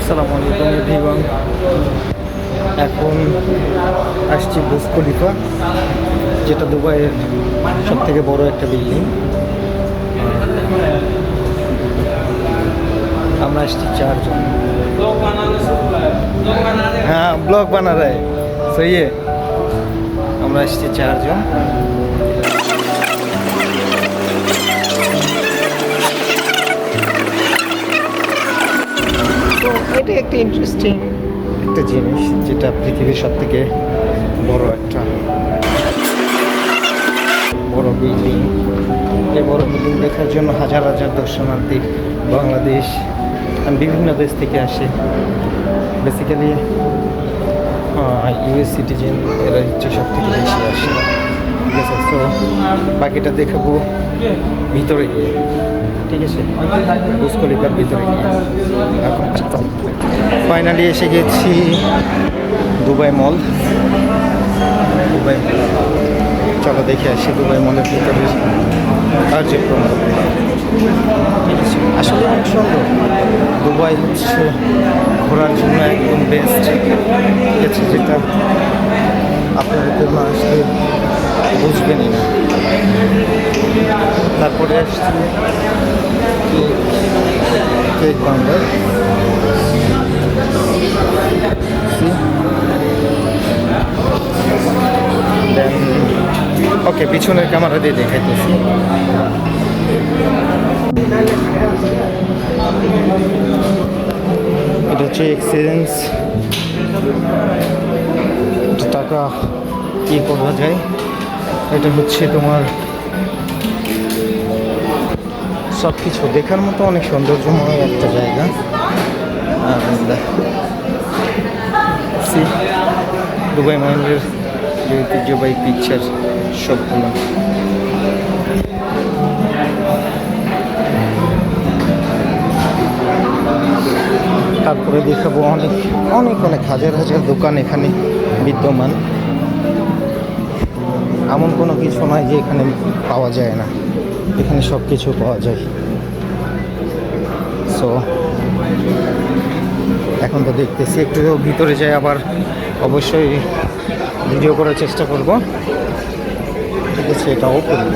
আসসালামু আলাইকুম এভরিওয়ান। এখন আসছি বুর্জ খলিফা, যেটা দুবাইয়ের সব থেকে বড় একটা বিল্ডিং। আমরা আসছি 4 জন। হ্যাঁ, ব্লগ বানা রে সহি है। আমরা আসছি 4 জন। তো এটা একটা ইন্টারেস্টিং একটা জিনিস, যেটা পৃথিবীর সব থেকে বড় একটা বড় বিল্ডিং। এই বড় বিল্ডিং দেখার জন্য হাজার হাজার দর্শনার্থী বাংলাদেশ বিভিন্ন দেশ থেকে আসে। বেসিক্যালি ইউএস সিটিজেন এরা হচ্ছে সব থেকে বেশি আসে। ঠিক আছে, সো বাকিটা দেখাবো ভিতরে গিয়ে। ঠিক আছে, বুর্জ খলিফার ভিতরে গিয়ে। এখন ফাইনালি এসে গেছি দুবাই মল। দুবাই মল, চলো দেখে আসি দুবাই মলের ভিতরে কার্যক্রম। ঠিক আছে, আসলে অনেক সুন্দর। দুবাই হচ্ছে ঘোরার জন্য একদম বেস্ট। ঠিক আছে, যেটা আপনাদের জন্য আসলে বুঝবেনই না। তারপরে আসছি কেক বাংলার। ওকে, পিছনের ক্যামেরা দিয়ে দেখাইতেছি। এটা হচ্ছে এক্সচেঞ্জ, টাকা কি করা যায়। এটা হচ্ছে তোমার সব কিছু দেখার মতো অনেক সৌন্দর্যময় একটা জায়গা। দুবাই মলের যে ঐতিহ্যবাহী পিকচার সবগুলো। তারপরে দেখাবো অনেক অনেক অনেক হাজার হাজার দোকান এখানে বিদ্যমান। এমন কোনো কিছু নয় যে এখানে পাওয়া যায় না, এখানে সব কিছু পাওয়া যায়। সো এখন তো দেখতেছি, একটু ভিতরে যাই, আবার অবশ্যই ভিডিও করার চেষ্টা করব। ঠিক আছে, এটাও করব,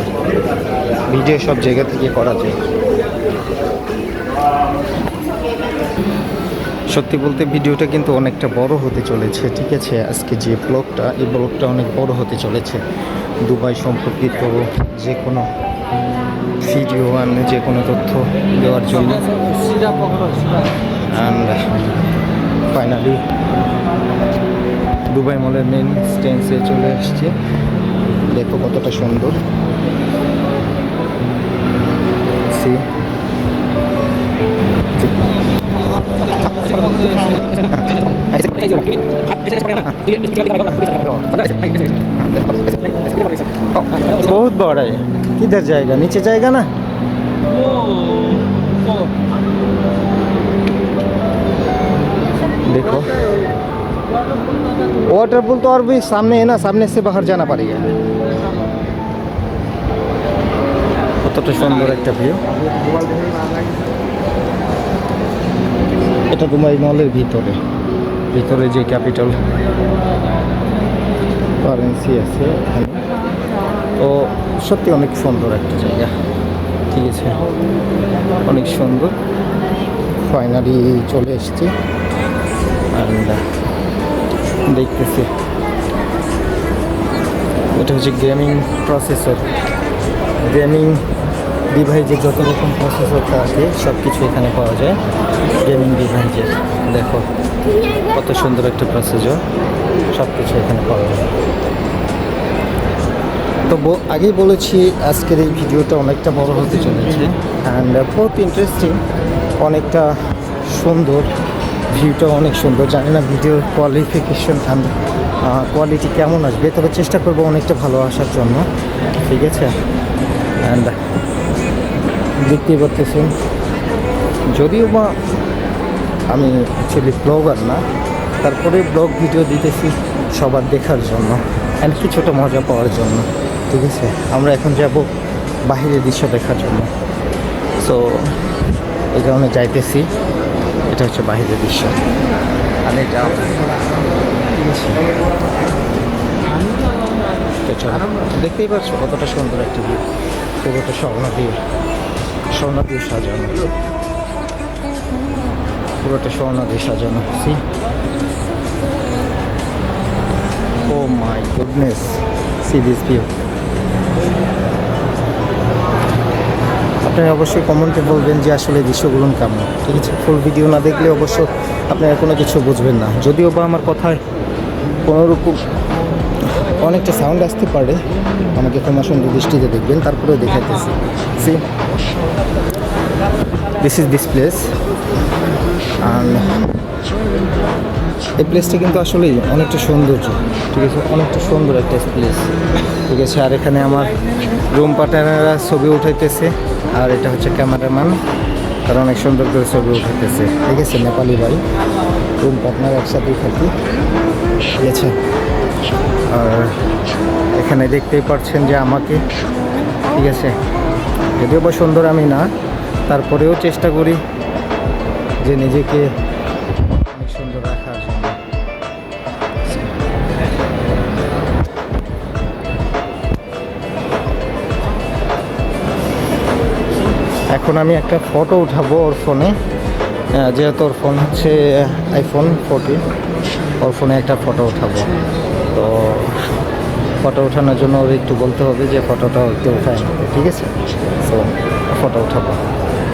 ভিডিও সব জায়গা থেকে করা যায়। সত্যি বলতে ভিডিওটা কিন্তু অনেকটা বড় হতে চলেছে। ঠিক আছে, আজকে যে ব্লগটা, এই ব্লগটা অনেক বড় হতে চলেছে। দুবাই সম্পর্কিত যে কোনো ভিডিও যে কোনো তথ্য দেওয়ার জন্য। অ্যান্ড ফাইনালি দুবাই মলের মেন স্টেন্সে চলে আসছে। দেখো কতটা সুন্দর। সি बहुत बड़ा है। किधर जाएगा, नीचे जाएगा ना। देखो वाटरपूल तो और भी सामने है ना, सामने से बाहर जाना पड़ेगा। কতটা সুন্দর একটা ভিউ। এটা দুবাই মলের ভিতরে ভিতরে যে ক্যাপিটাল কারেন্সি আছে এখানে। তো সত্যি অনেক সুন্দর একটা জায়গা। ঠিক আছে, অনেক সুন্দর। ফাইনালি চলে এসেছি, দেখতেছি এটা হচ্ছে গেমিং প্রসেসর। গেমিং ডিভাইসের যত রকম প্রসেসর থাকে সব কিছু এখানে পাওয়া যায় গেমিং ডিভাইসের। দেখো কত সুন্দর একটা প্রসেসর, সব কিছু এখানে পাওয়া যায়। তো আগেই বলেছি আজকের এই ভিডিওটা অনেকটা বড় হতে চলেছে, অ্যান্ড বহুত ইন্টারেস্টিং, অনেকটা সুন্দর। ভিউটা অনেক সুন্দর। জানি না ভিডিওর কোয়ালিফিকেশন অ্যান্ড কোয়ালিটি কেমন আসবে, তবে চেষ্টা করবো অনেকটা ভালো আসার জন্য। ঠিক আছে, অ্যান্ড দেখতেই পারতেছেন, যদিও বা আমি অ্যাকচুয়ালি ব্লগার না, তারপরে ব্লগ ভিডিও দিতেছি সবার দেখার জন্য অ্যান্ড কিছুটা মজা পাওয়ার জন্য। ঠিক আছে, আমরা এখন যাব বাহিরের দৃশ্য দেখার জন্য। সো এই কারণে যাইতেছি। এটা হচ্ছে বাহিরের দৃশ্য। আর এটা তো চলো, দেখতেই পাচ্ছ কতটা সুন্দর একটা ভিউ, পুরোটা স্বর্ণ দিয়ে সাজানো, পুরোটা স্বর্ণ দিয়ে সাজানো। See, oh my goodness, see this view. আপনারা অবশ্যই কমেন্টে বলবেন যে আসলে দৃশ্যগুলো কেমন, ঠিক আছে? ফুল ভিডিও না দেখলে অবশ্য আপনারা কোনো কিছু বুঝবেন না। যদিও বা আমার কথায় কোনোরকম অনেকটা সাউন্ড আসতে পারে, আমাকে ক্ষমা সুন্দর দৃষ্টিতে দেখবেন, তারপরেও দেখাইতেছি। See, this is this place. And এই প্লেসটা কিন্তু আসলেই অনেকটা সৌন্দর্য, ঠিক আছে? অনেকটা সুন্দর একটা প্লেস, ঠিক আছে? আর এখানে আমার রুম পার্টনাররা ছবি উঠাইতেছে, আর এটা হচ্ছে ক্যামেরাম্যান, তারা অনেক সুন্দর করে ছবি উঠাইতেছে, ঠিক আছে? নেপালি ভাই, রুম পার্টনার একসাথেই থাকি, ঠিক আছে? আর এখানে দেখতেই পাচ্ছেন যে আমাকে, ঠিক আছে, যদিও বা সুন্দর আমি না, তারপরেও চেষ্টা করি যে নিজেকে অনেক সুন্দর রাখার জন্য। এখন আমি একটা ফটো উঠাবো ওর ফোনে, যেহেতু ওর ফোন হচ্ছে আইফোন 14, ওর ফোনে একটা ফটো উঠাবো। তো ফটো ওঠানোর জন্য ওর একটু বলতে হবে যে ফটোটা একটু উঠায় নিতে, ঠিক আছে? সো ফটো উঠাবো।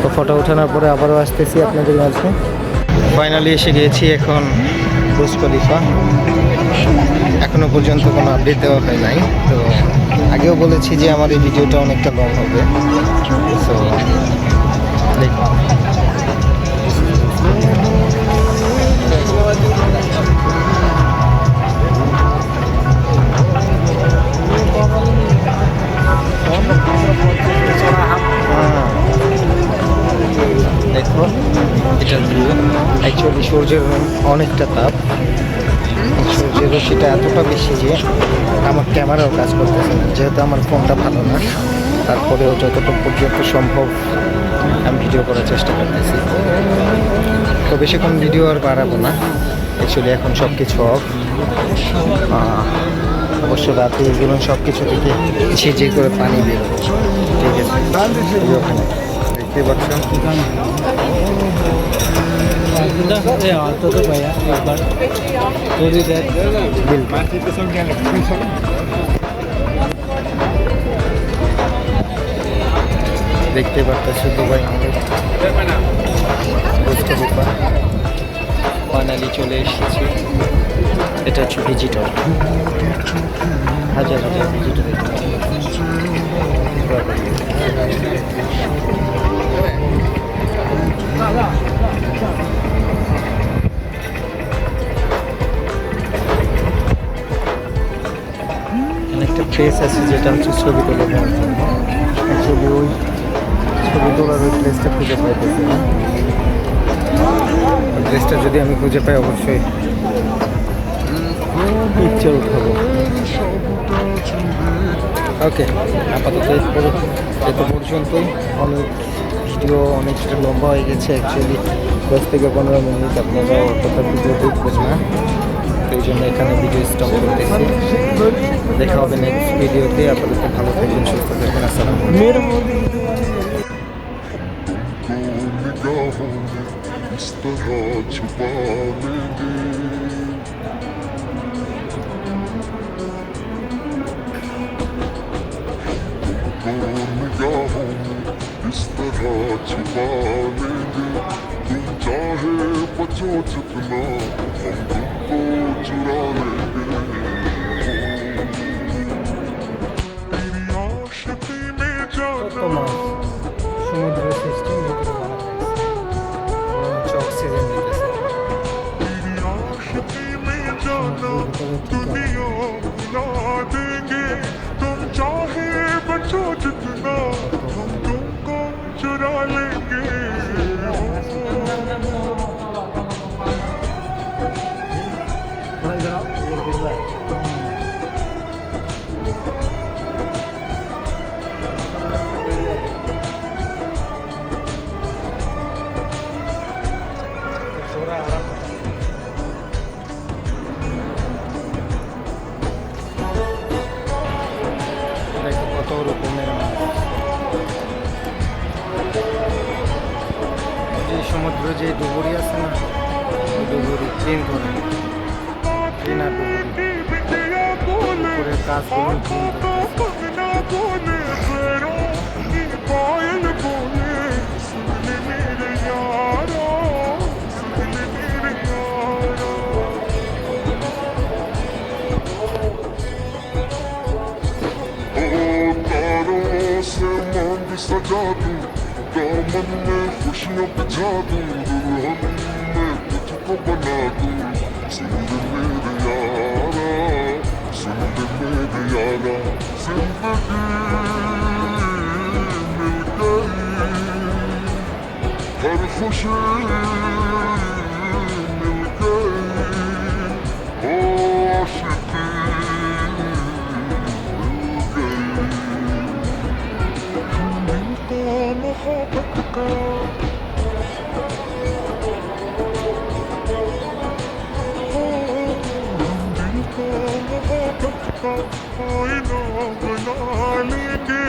তো ফটো ওঠানোর পরে আবারও আসতেছি আপনাদের মাঝে। ফাইনালি এসে গিয়েছি এখন বুর্জ খলিফা। এখনও পর্যন্ত কোনো আপডেট দেওয়া হয় নাই। তো আগেও বলেছি যে আমার এই ভিডিওটা অনেকটা লং হবে। সো দেখুন, দেখো এটা ভিউ। অ্যাকচুয়ালি সূর্যের অনেকটা তাপ, সূর্যের রশ্মিটা এতটা বেশি যে আমার ক্যামেরাও কাজ করতেছে না, যেহেতু আমার ফোনটা ভালো না। তারপরেও যতটুকু পর্যন্ত সম্ভব আমি ভিডিও করার চেষ্টা করতেছি। তো বেশিক্ষণ ভিডিও আর বাড়াবো না, অ্যাকচুয়ালি এখন সব কিছু অফ। অবশ্য রাতে এগুলো সব কিছু থেকে ঝিঝি করে পানি বেরোবে, ঠিক আছে? ওখানে দেখতে পাচ্ছেন। দেখতে পাচ্ছি দুবাই ফাইনালি চলে এসেছি। এটা হচ্ছে ভিজিটর, হাজার হাজার ভিজিটর। একটা প্লেস আছে যেটা হচ্ছে ছবি তোলার জন্য। অ্যাকচুয়ালি ওই ছবি তোলার ওই প্লেসটা খুঁজে পাইতেছি না। প্লেসটা যদি আমি খুঁজে পাই অবশ্যই পিকচার উঠাবো। ওকে, আপাতত এত পর্যন্তই। অনেক ভিডিও অনেকটা লম্বা হয়ে গেছে, অ্যাকচুয়ালি 10 থেকে 15 মিনিট আপনারা অতটা ভিডিও দেখবেন না, এই জন্য এখানে ভিডিও স্টপ করতেছি। দেখা হবে নেক্সট ভিডিওতে। আপাতত ভালো থাকবেন, সুস্থ থাকবেন। আসসালামু इस तरह छुपा लेंगे, तुम चाहे बचो जितना, हम तुमको चुरा लेंगे। तेरी आशिकी में जाना, সমুদ্র সিস্টেম অক্সিজেন দিতেছে। तेरी आशिकी में जाना, दुनिया भुला देंगे, तुम चाहे बचो जितना, हम तुमको चुरा लेंगे। ভাই উপরে যে ডুবুরি আছে না, ওই ডুবুরি ক্লিন করে, ক্লিনার ডুবুরি, উপরের কাজগুলো ক্লিন করতেছে। तारों से मांग सजा दूं, दामन में खुशियां बिछा दूं, दुल्हन में तुझको बना दूं। सुन ले मेरे यारा, सुन ले मेरे यारा, जिंदगी मिल गई, हर खुशी मिल गई, ओ आशिकी मोहब्बत का दिल को मोहब्बत का आईना बना लेंगे।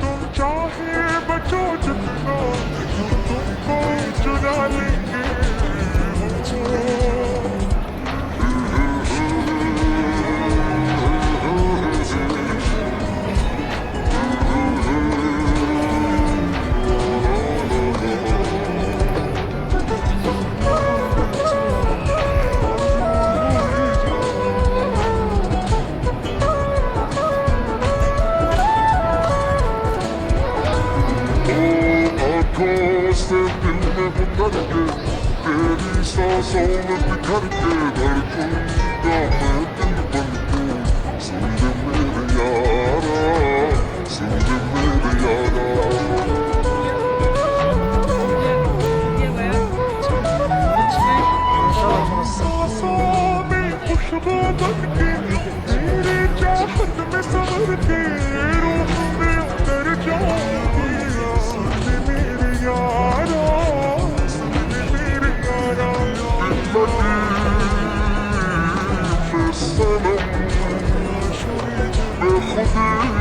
तुम चाहे बचो जितना, हम तुमको चुरा लेंगे। आँखों से दिल में उतर के, तेरी सांसों में बिखर के, धड़कूंगा मैं दिल बन के। सुन ले मेरे यारा, सुन ले मेरे यारा, सांसों में खुशबू बन के, तेरी चाहत में संवर के, रूह में उतर जाऊंगी। सुन ले मेरे यारा, सुन ले मेरे यारा, जिंदगी पे सनम बेखुदी